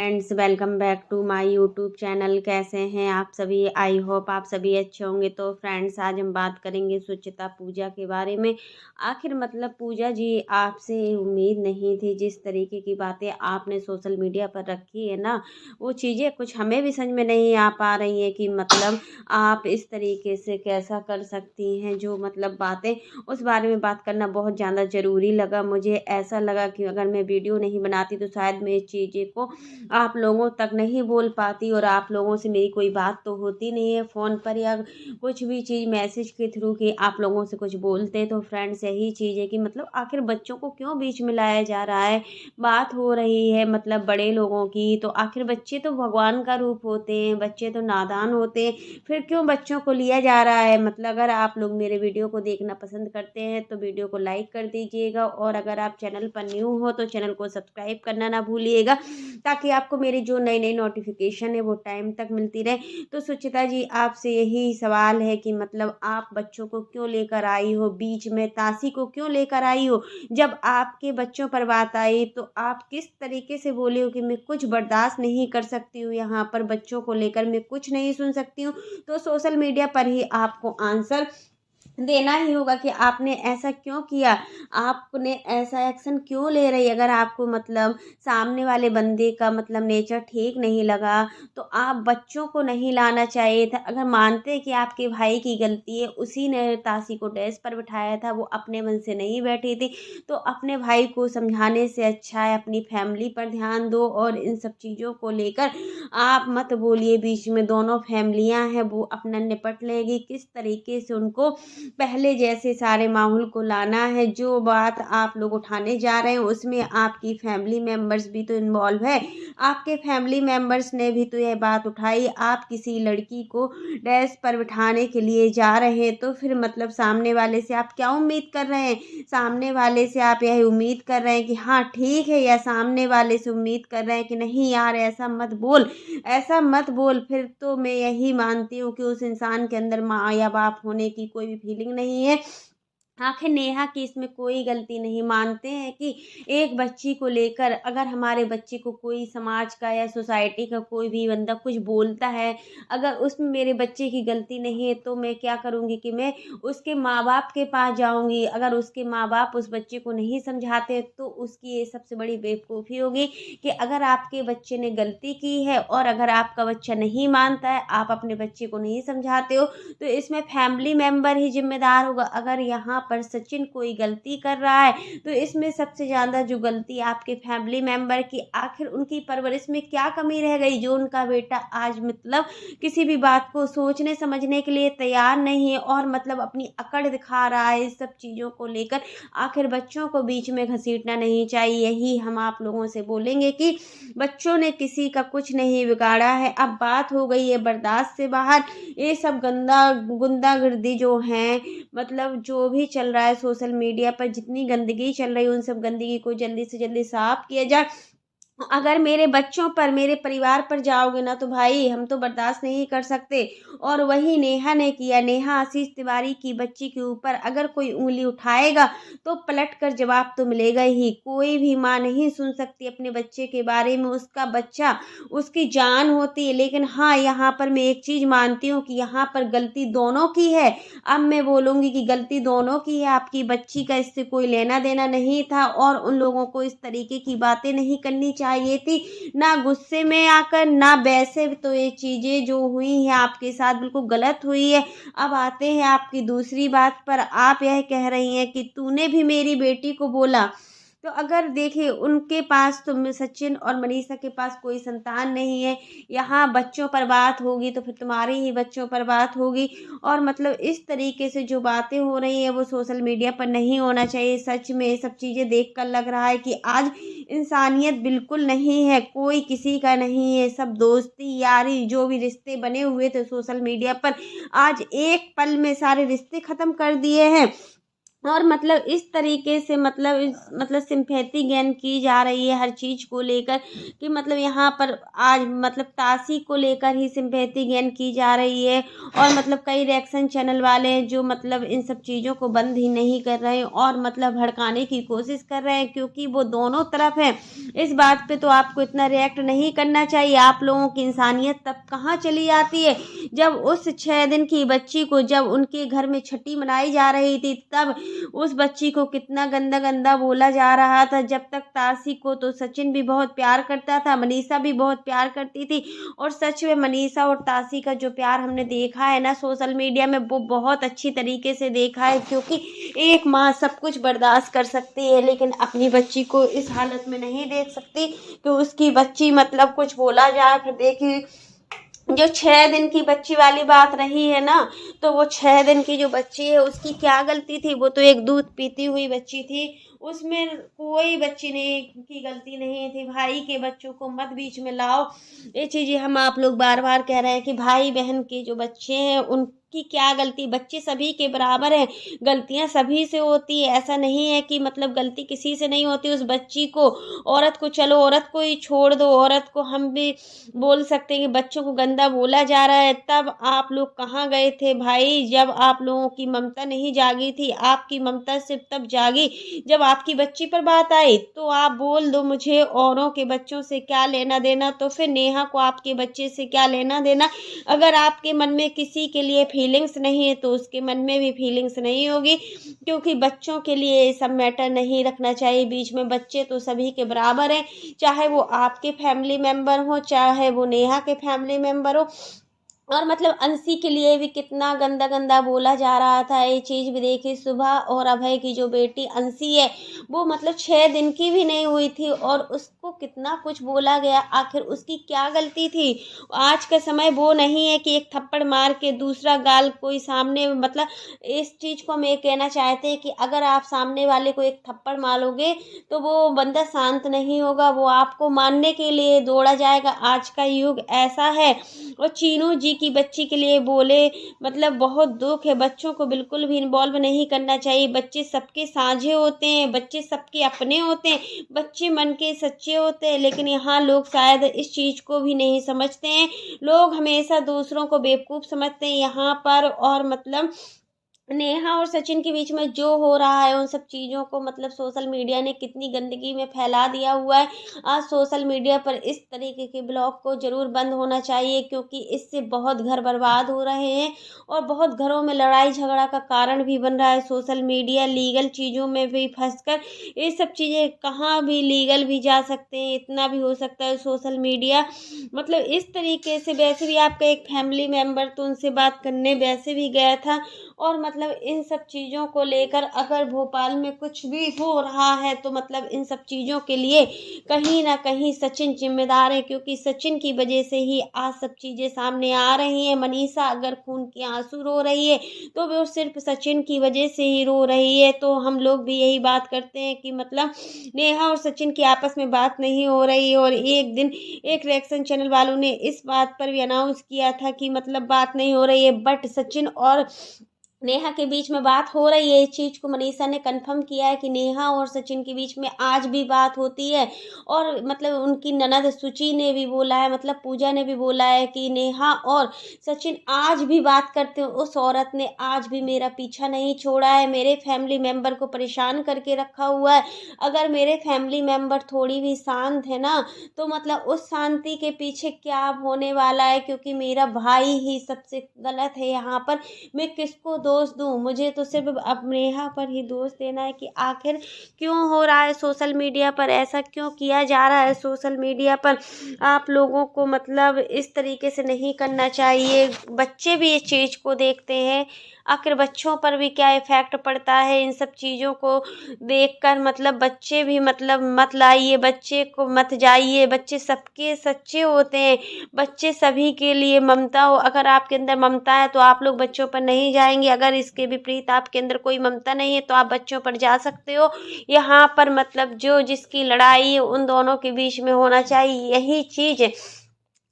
Friends, welcome back to my YouTube channel. कैसे हैं आप सभी? आई होप आप सभी अच्छे होंगे। तो फ्रेंड्स, आज हम बात करेंगे सुचिता पूजा के बारे में। आखिर पूजा जी, आपसे उम्मीद नहीं थी। जिस तरीके की बातें आपने सोशल मीडिया पर रखी है ना, वो चीज़ें कुछ हमें भी समझ में नहीं आ पा रही हैं कि आप इस तरीके से कैसा कर सकती हैं। जो बातें, उस बारे में बात करना बहुत ज़्यादा ज़रूरी लगा। मुझे ऐसा लगा कि अगर मैं वीडियो नहीं बनाती तो शायद मैं इस चीज़ें को आप लोगों तक नहीं बोल पाती और आप लोगों से मेरी कोई बात तो होती नहीं है फ़ोन पर या कुछ भी चीज़ मैसेज के थ्रू कि आप लोगों से कुछ बोलते। तो फ्रेंड्स, यही चीज़ है कि आखिर बच्चों को क्यों बीच में लाया जा रहा है। बात हो रही है बड़े लोगों की, तो आखिर बच्चे तो भगवान का रूप होते हैं, बच्चे तो नादान होते हैं, फिर क्यों बच्चों को लिया जा रहा है। अगर आप लोग मेरे वीडियो को देखना पसंद करते हैं तो वीडियो को लाइक कर दीजिएगा, और अगर आप चैनल पर न्यू हो तो चैनल को सब्सक्राइब करना ना भूलिएगा, ताकि आपको मेरी जो नई नई नोटिफिकेशन है वो टाइम तक मिलती रहे। तो सुचिता जी, आपसे यही सवाल है कि आप बच्चों को क्यों लेकर आई हो बीच में, तासी को क्यों लेकर आई हो। जब आपके बच्चों पर बात आई तो आप किस तरीके से बोले हो कि मैं कुछ बर्दाश्त नहीं कर सकती हूँ, यहाँ पर बच्चों को लेकर मैं कुछ नहीं सुन सकती हूँ। तो सोशल मीडिया पर ही आपको आंसर देना ही होगा कि आपने ऐसा क्यों किया, आपने ऐसा एक्शन क्यों ले रही। अगर आपको सामने वाले बंदे का नेचर ठीक नहीं लगा तो आप बच्चों को नहीं लाना चाहिए था। अगर मानते कि आपके भाई की गलती है, उसी ने तासी को डैश पर बिठाया था, वो अपने मन से नहीं बैठी थी, तो अपने भाई को समझाने से अच्छा है अपनी फैमिली पर ध्यान दो। और इन सब चीज़ों को लेकर आप मत बोलिए बीच में। दोनों फैमिलियां हैं, वो अपना निपट लेगी। किस तरीके से उनको पहले जैसे सारे माहौल को लाना है। जो बात आप लोग उठाने जा रहे हैं उसमें आपकी फैमिली मेंबर्स भी तो इन्वॉल्व है। आपके फैमिली मेंबर्स ने भी तो यह बात उठाई। आप किसी लड़की को डैश पर बिठाने के लिए जा रहे हैं, तो फिर सामने वाले से आप क्या उम्मीद कर रहे हैं। सामने वाले से आप यह उम्मीद कर रहे हैं कि हाँ ठीक है, या सामने वाले से उम्मीद कर रहे हैं कि नहीं यार ऐसा मत बोल, ऐसा मत बोल। फिर तो मैं यही मानती हूँ कि उस इंसान के अंदर माँ या बाप होने की कोई भी फीलिंग नहीं है। आखिर नेहा की इसमें कोई गलती नहीं। मानते हैं कि एक बच्ची को लेकर अगर हमारे बच्चे को कोई समाज का या सोसाइटी का कोई भी बंदा कुछ बोलता है, अगर उसमें मेरे बच्चे की गलती नहीं है, तो मैं क्या करूँगी कि मैं उसके माँ बाप के पास जाऊँगी। अगर उसके माँ बाप उस बच्चे को नहीं समझाते तो उसकी ये सबसे बड़ी बेवकूफ़ी होगी कि अगर आपके बच्चे ने गलती की है और अगर आपका बच्चा नहीं मानता है, आप अपने बच्चे को नहीं समझाते हो, तो इसमें फैमिली मेंबर ही जिम्मेदार होगा। अगर यहाँ पर सचिन कोई गलती कर रहा है तो इसमें सबसे ज़्यादा जो गलती आपके फैमिली मेंबर की। आखिर उनकी परवरिश में क्या कमी रह गई जो उनका बेटा आज किसी भी बात को सोचने समझने के लिए तैयार नहीं है, और अपनी अकड़ दिखा रहा है इस सब चीज़ों को लेकर। आखिर बच्चों को बीच में घसीटना नहीं चाहिए। यही हम आप लोगों से बोलेंगे कि बच्चों ने किसी का कुछ नहीं बिगाड़ा है। अब बात हो गई है बर्दाश्त से बाहर। ये सब गुंडागर्दी जो हैं, जो भी चल रहा है सोशल मीडिया पर, जितनी गंदगी चल रही है, उन सब गंदगी को जल्दी से जल्दी साफ किया जाए। अगर मेरे बच्चों पर, मेरे परिवार पर जाओगे ना तो भाई हम तो बर्दाश्त नहीं कर सकते। और वही नेहा ने किया। नेहा आशीष तिवारी की बच्ची के ऊपर अगर कोई उंगली उठाएगा तो पलट कर जवाब तो मिलेगा ही। कोई भी माँ नहीं सुन सकती अपने बच्चे के बारे में। उसका बच्चा उसकी जान होती है। लेकिन हाँ, यहाँ पर मैं एक चीज़ मानती हूँ कि यहाँ पर गलती दोनों की है। अब मैं बोलूँगी कि गलती दोनों की है। आपकी बच्ची का इससे कोई लेना देना नहीं था, और उन लोगों को इस तरीके की बातें नहीं करनी चाहिए थी, ना गुस्से में आकर, ना वैसे। तो ये चीज़ें जो हुई हैं आपके साथ बिल्कुल गलत हुई है। अब आते हैं आपकी दूसरी बात पर। आप यह कह रही हैं कि तूने भी मेरी बेटी को बोला। तो अगर देखिए, उनके पास तो सचिन और मनीषा के पास कोई संतान नहीं है। यहाँ बच्चों पर बात होगी तो फिर तुम्हारे ही बच्चों पर बात होगी। और इस तरीके से जो बातें हो रही हैं वो सोशल मीडिया पर नहीं होना चाहिए। सच में ये सब चीज़ें देखकर लग रहा है कि आज इंसानियत बिल्कुल नहीं है, कोई किसी का नहीं है। सब दोस्ती यारी जो भी रिश्ते बने हुए थे सोशल मीडिया पर, आज एक पल में सारे रिश्ते ख़त्म कर दिए हैं। और मतलब इस तरीके से मतलब सिंपैथी गेन की जा रही है हर चीज़ को लेकर कि मतलब यहाँ पर आज मतलब ताशी को लेकर ही सिंपैथी गेन की जा रही है। और मतलब कई रिएक्शन चैनल वाले हैं जो मतलब इन सब चीज़ों को बंद ही नहीं कर रहे हैं और मतलब भड़काने की कोशिश कर रहे हैं, क्योंकि वो दोनों तरफ हैं। इस बात पे तो आपको इतना रिएक्ट नहीं करना चाहिए। आप लोगों की इंसानियत तब कहाँ चली जाती है जब उस 6 दिन की बच्ची को, जब उनके घर में छठी मनाई जा रही थी, तब उस बच्ची को कितना गंदा गंदा बोला जा रहा था। जब तक ताशी को तो सचिन भी बहुत प्यार करता था, मनीषा भी बहुत प्यार करती थी। और सच में मनीषा और ताशी का जो प्यार हमने देखा है ना सोशल मीडिया में, वो बहुत अच्छी तरीके से देखा है। क्योंकि एक माँ सब कुछ बर्दाश्त कर सकती है, लेकिन अपनी बच्ची को इस हालत में नहीं देख सकती कि उसकी बच्ची मतलब कुछ बोला जाए। फिर देखिए जो 6 दिन की बच्ची वाली बात रही है ना, तो वो 6 दिन की जो बच्ची है उसकी क्या गलती थी? वो तो एक दूध पीती हुई बच्ची थी। उसमें कोई बच्ची नहीं की गलती नहीं थी। भाई के बच्चों को मत बीच में लाओ। ये चीज़ें हम आप लोग बार बार कह रहे हैं कि भाई बहन के जो बच्चे हैं उनकी क्या गलती? बच्चे सभी के बराबर हैं, गलतियां सभी से होती है। ऐसा नहीं है कि मतलब गलती किसी से नहीं होती। उस बच्ची को, औरत को, चलो औरत को ही छोड़ दो, औरत को हम भी बोल सकते हैं कि बच्चों को गंदा बोला जा रहा है, तब आप लोग कहाँ गए थे भाई? जब आप लोगों की ममता नहीं जागी थी। आपकी ममता सिर्फ तब जागी जब आपकी बच्ची पर बात आई। तो आप बोल दो मुझे औरों के बच्चों से क्या लेना देना, तो फिर नेहा को आपके बच्चे से क्या लेना देना? अगर आपके मन में किसी के लिए फीलिंग्स नहीं है तो उसके मन में भी फीलिंग्स नहीं होगी, क्योंकि बच्चों के लिए ये सब मैटर नहीं रखना चाहिए बीच में। बच्चे तो सभी के बराबर हैं, चाहे वो आपके फैमिली मेंबर हो, चाहे वो नेहा के फैमिली मेंबर हो। और मतलब अंशी के लिए भी कितना गंदा गंदा बोला जा रहा था। ये चीज़ भी देखी सुबह। और अभय की जो बेटी अंशी है, वो मतलब 6 दिन की भी नहीं हुई थी और उसको कितना कुछ बोला गया। आखिर उसकी क्या गलती थी? आज का समय वो नहीं है कि एक थप्पड़ मार के दूसरा गाल कोई सामने मतलब इस चीज़ को हम ये कहना चाहते हैं कि अगर आप सामने वाले को एक थप्पड़ मारोगे तो वो बंदा शांत नहीं होगा, वो आपको मारने के लिए दौड़ा जाएगा। आज का युग ऐसा है। और चीनू जी की बच्ची के लिए बोले मतलब बहुत दुख है। बच्चों को बिल्कुल भी इन्वॉल्व नहीं करना चाहिए। बच्चे सबके साझे होते हैं, बच्चे सबके अपने होते हैं, बच्चे मन के सच्चे होते हैं। लेकिन यहाँ लोग शायद इस चीज़ को भी नहीं समझते हैं। लोग हमेशा दूसरों को बेवकूफ़ समझते हैं यहाँ पर। और मतलब नेहा और सचिन के बीच में जो हो रहा है उन सब चीज़ों को मतलब सोशल मीडिया ने कितनी गंदगी में फैला दिया हुआ है। आज सोशल मीडिया पर इस तरीके के ब्लॉग को ज़रूर बंद होना चाहिए, क्योंकि इससे बहुत घर बर्बाद हो रहे हैं और बहुत घरों में लड़ाई झगड़ा का कारण भी बन रहा है सोशल मीडिया। लीगल चीज़ों में भी फंसकर ये सब चीज़ें कहाँ भी लीगल भी जा सकते हैं, इतना भी हो सकता है सोशल मीडिया मतलब इस तरीके से। वैसे भी आपका एक फैमिली मेम्बर तो उनसे बात करने वैसे भी गया था। और मतलब इन सब चीज़ों को लेकर अगर भोपाल में कुछ भी हो रहा है तो मतलब इन सब चीज़ों के लिए कहीं ना कहीं सचिन जिम्मेदार है, क्योंकि सचिन की वजह से ही आज सब चीज़ें सामने आ रही हैं। मनीषा अगर खून के आंसू रो रही है तो वो सिर्फ सचिन की वजह से ही रो रही है। तो हम लोग भी यही बात करते हैं कि मतलब नेहा और सचिन की आपस में बात नहीं हो रही है। और एक दिन एक रिएक्शन चैनल वालों ने इस बात पर भी अनाउंस किया था कि मतलब बात नहीं हो रही है, बट सचिन और नेहा के बीच में बात हो रही है। इस चीज़ को मनीषा ने कंफर्म किया है कि नेहा और सचिन के बीच में आज भी बात होती है। और मतलब उनकी ननद सुचि ने भी बोला है, मतलब पूजा ने भी बोला है कि नेहा और सचिन आज भी बात करते हैं। उस औरत ने आज भी मेरा पीछा नहीं छोड़ा है, मेरे फैमिली मेम्बर को परेशान करके रखा हुआ है। अगर मेरे फैमिली मेम्बर थोड़ी भी शांत है ना, तो मतलब उस शांति के पीछे क्या होने वाला है, क्योंकि मेरा भाई ही सबसे गलत है यहाँ पर। मैं किसको दोष दूँ? मुझे तो सिर्फ अब नेहा पर ही दोष देना है कि आखिर क्यों हो रहा है सोशल मीडिया पर, ऐसा क्यों किया जा रहा है सोशल मीडिया पर। आप लोगों को मतलब इस तरीके से नहीं करना चाहिए। बच्चे भी इस चीज़ को देखते हैं, आखिर बच्चों पर भी क्या इफ़ेक्ट पड़ता है इन सब चीज़ों को देखकर। मतलब बच्चे भी मतलब मत लाइए, बच्चे को मत जाइए। बच्चे सबके सच्चे होते हैं, बच्चे सभी के लिए ममता हो। अगर आपके अंदर ममता है तो आप लोग बच्चों पर नहीं जाएंगे। अगर इसके विपरीत आपके अंदर कोई ममता नहीं है तो आप बच्चों पर जा सकते हो। यहाँ पर मतलब जो जिसकी लड़ाई है उन दोनों के बीच में होना चाहिए। यही चीज़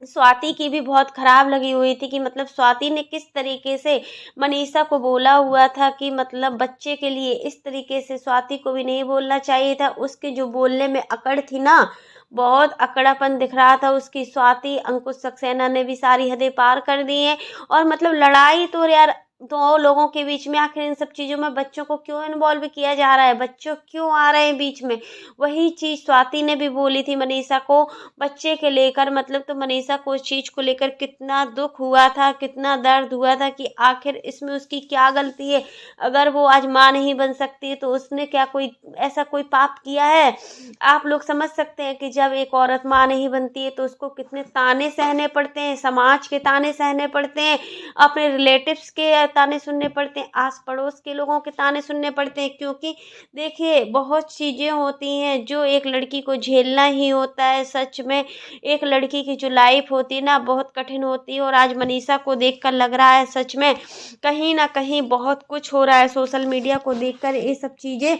स्वाति की भी बहुत खराब लगी हुई थी कि मतलब स्वाति ने किस तरीके से मनीषा को बोला हुआ था कि मतलब बच्चे के लिए इस तरीके से स्वाति को भी नहीं बोलना चाहिए था। उसके जो बोलने में अकड़ थी ना, बहुत अकड़ापन दिख रहा था उसकी। स्वाति अंकुश सक्सेना ने भी सारी हदें पार कर दी हैं। और मतलब लड़ाई तो यार दो लोगों के बीच में, आखिर इन सब चीज़ों में बच्चों को क्यों इन्वॉल्व किया जा रहा है, बच्चों क्यों आ रहे हैं बीच में। वही चीज़ स्वाति ने भी बोली थी मनीषा को बच्चे के लेकर, मतलब तो मनीषा को उस चीज़ को लेकर कितना दुख हुआ था, कितना दर्द हुआ था कि आखिर इसमें उसकी क्या गलती है। अगर वो आज माँ नहीं बन सकती तो उसने क्या कोई ऐसा कोई पाप किया है। आप लोग समझ सकते हैं कि जब एक औरत माँ नहीं बनती है तो उसको कितने ताने सहने पड़ते हैं, समाज के ताने सहने पड़ते हैं, अपने रिलेटिव्स के ताने सुनने पड़ते हैं, आस पड़ोस के लोगों के ताने सुनने पड़ते हैं। क्योंकि देखिए बहुत चीज़ें होती हैं जो एक लड़की को झेलना ही होता है। सच में एक लड़की की जो लाइफ होती है ना, बहुत कठिन होती है। और आज मनीषा को देखकर लग रहा है सच में कहीं ना कहीं बहुत कुछ हो रहा है। सोशल मीडिया को देखकर ये सब चीज़ें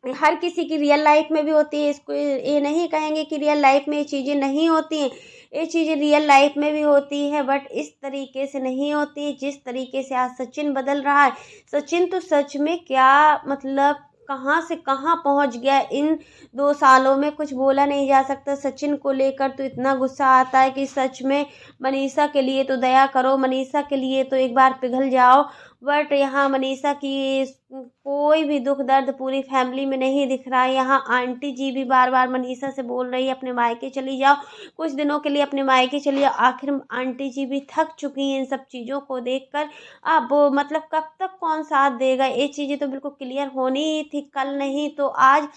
हर किसी की रियल लाइफ में भी होती है। इसको ये नहीं कहेंगे कि रियल लाइफ में ये चीज़ें नहीं होती हैं, ये चीज़ें रियल लाइफ में भी होती है, बट इस तरीके से नहीं होती है जिस तरीके से आज सचिन बदल रहा है। सचिन तो सच में क्या मतलब कहाँ से कहाँ पहुँच गया इन 2 सालों में, कुछ बोला नहीं जा सकता। सचिन को लेकर तो इतना गुस्सा आता है कि सच में मनीषा के लिए तो दया करो, मनीषा के लिए तो एक बार पिघल जाओ। बट यहाँ मनीषा की कोई भी दुख दर्द पूरी फैमिली में नहीं दिख रहा है। यहाँ आंटी जी भी बार बार मनीषा से बोल रही है अपने मायके चली जाओ, कुछ दिनों के लिए अपने मायके चली जाओ। आखिर आंटी जी भी थक चुकी हैं इन सब चीज़ों को देखकर। अब मतलब कब तक कौन साथ देगा, ये चीज़ें तो बिल्कुल क्लियर होनी ही थी, कल नहीं तो आज।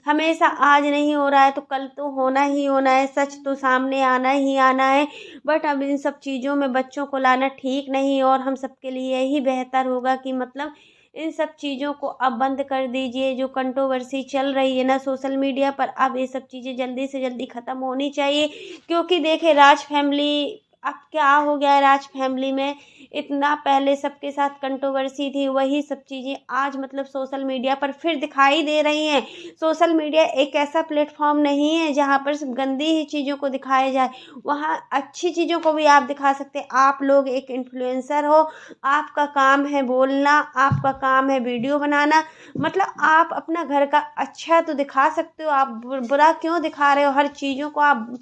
हमेशा आज नहीं हो रहा है तो कल तो होना ही होना है, सच तो सामने आना ही आना है। बट अब इन सब चीज़ों में बच्चों को लाना ठीक नहीं, और हम सबके लिए यही बेहतर होगा कि मतलब इन सब चीज़ों को अब बंद कर दीजिए। जो कंट्रोवर्सी चल रही है ना सोशल मीडिया पर, अब ये सब चीज़ें जल्दी से जल्दी ख़त्म होनी चाहिए। क्योंकि देखिए राज फैमिली अब क्या हो गया है, राज फैमिली में इतना पहले सबके साथ कंट्रोवर्सी थी, वही सब चीज़ें आज मतलब सोशल मीडिया पर फिर दिखाई दे रही हैं। सोशल मीडिया एक ऐसा प्लेटफॉर्म नहीं है जहाँ पर सिर्फ गंदी ही चीज़ों को दिखाया जाए, वहाँ अच्छी चीज़ों को भी आप दिखा सकते हैं। आप लोग एक इन्फ्लुएंसर हो, आपका काम है बोलना, आपका काम है वीडियो बनाना, मतलब आप अपना घर का अच्छा तो दिखा सकते हो, आप बुरा क्यों दिखा रहे हो। हर चीज़ों को आप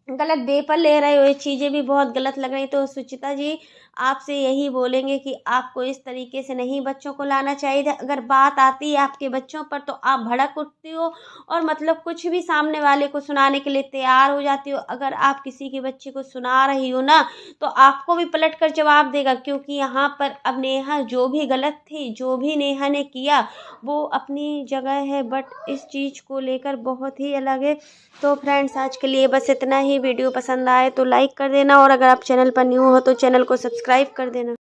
गलत वे पर ले रहे हो, ये चीज़ें भी बहुत गलत लग रही। तो सुचिता जी आपसे यही बोलेंगे कि आपको इस तरीके से नहीं बच्चों को लाना चाहिए था। अगर बात आती है आपके बच्चों पर तो आप भड़क उठती हो और मतलब कुछ भी सामने वाले को सुनाने के लिए तैयार हो जाती हो। अगर आप किसी के बच्चे को सुना रही हो ना तो आपको भी पलट कर जवाब देगा। क्योंकि यहाँ पर अब नेहा जो भी गलत थी, जो भी नेहा ने किया वो अपनी जगह है, बट इस चीज़ को लेकर बहुत ही अलग है। तो फ्रेंड्स आज के लिए बस इतना ही। वीडियो पसंद आए तो लाइक कर देना, और अगर आप चैनल पर न्यू हो तो चैनल को सब्सक्राइब कर देना।